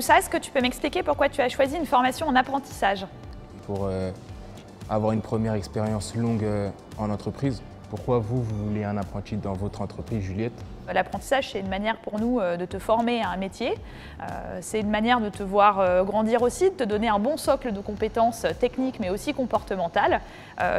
Moussa, est-ce que tu peux m'expliquer pourquoi tu as choisi une formation en apprentissage? Pour avoir une première expérience longue en entreprise. Pourquoi vous voulez un apprenti dans votre entreprise, Juliette? L'apprentissage, c'est une manière pour nous de te former à un métier. C'est une manière de te voir grandir aussi, de te donner un bon socle de compétences techniques mais aussi comportementales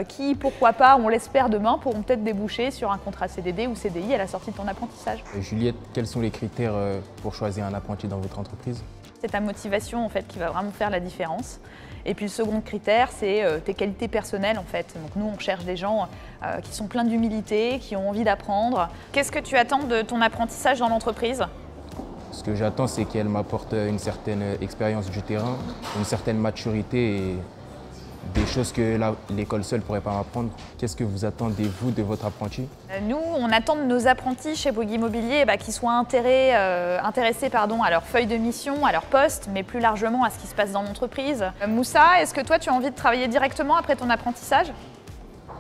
qui, pourquoi pas, on l'espère demain, pourront peut-être déboucher sur un contrat CDD ou CDI à la sortie de ton apprentissage. Juliette, quels sont les critères pour choisir un apprenti dans votre entreprise? C'est ta motivation en fait qui va vraiment faire la différence. Et puis le second critère, c'est tes qualités personnelles en fait. Donc nous, on cherche des gens qui sont pleins d'humilité, qui ont envie d'apprendre. Qu'est-ce que tu attends de ton apprentissage dans l'entreprise? Ce que j'attends, c'est qu'elle m'apporte une certaine expérience du terrain, une certaine maturité et des choses que l'école seule ne pourrait pas m'apprendre. Qu'est-ce que vous attendez, vous, de votre apprenti? Nous, on attend de nos apprentis chez Bouygues Immobilier qu'ils soient intéressés à leur feuille de mission, à leur poste, mais plus largement à ce qui se passe dans l'entreprise. Moussa, est-ce que toi, tu as envie de travailler directement après ton apprentissage?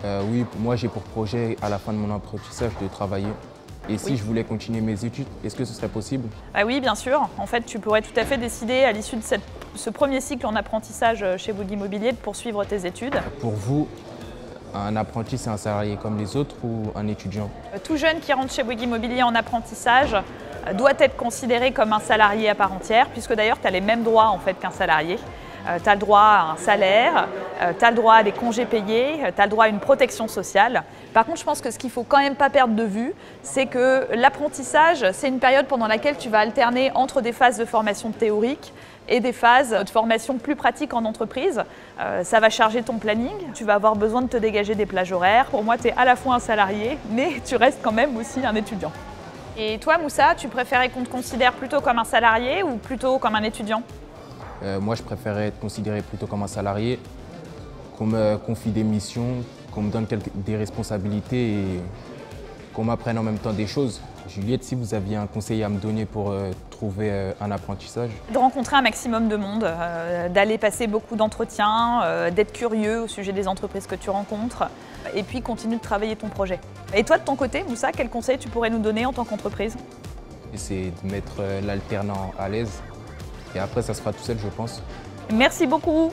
Oui, moi j'ai pour projet, à la fin de mon apprentissage, de travailler. Et si je voulais continuer mes études, est-ce que ce serait possible? Oui, bien sûr. En fait, tu pourrais tout à fait décider, à l'issue de ce premier cycle en apprentissage chez Bouygues Immobilier, de poursuivre tes études. Pour vous, un apprenti, c'est un salarié comme les autres ou un étudiant? Tout jeune qui rentre chez Bouygues Immobilier en apprentissage doit être considéré comme un salarié à part entière, puisque d'ailleurs, tu as les mêmes droits en fait qu'un salarié. Tu as le droit à un salaire, tu as le droit à des congés payés, tu as le droit à une protection sociale. Par contre, je pense que ce qu'il ne faut quand même pas perdre de vue, c'est que l'apprentissage, c'est une période pendant laquelle tu vas alterner entre des phases de formation théorique et des phases de formation plus pratique en entreprise. Ça va charger ton planning, tu vas avoir besoin de te dégager des plages horaires. Pour moi, tu es à la fois un salarié, mais tu restes quand même aussi un étudiant. Et toi, Moussa, tu préférais qu'on te considère plutôt comme un salarié ou plutôt comme un étudiant? Moi, je préférais être considéré plutôt comme un salarié, qu'on me confie des missions, qu'on me donne des responsabilités et qu'on m'apprenne en même temps des choses. Juliette, si vous aviez un conseil à me donner pour trouver un apprentissage? De rencontrer un maximum de monde, d'aller passer beaucoup d'entretiens, d'être curieux au sujet des entreprises que tu rencontres et puis continue de travailler ton projet. Et toi, de ton côté, Moussa, quel conseil tu pourrais nous donner en tant qu'entreprise? C'est de mettre l'alternant à l'aise. Et après, ça se fera tout seul, je pense. Merci beaucoup.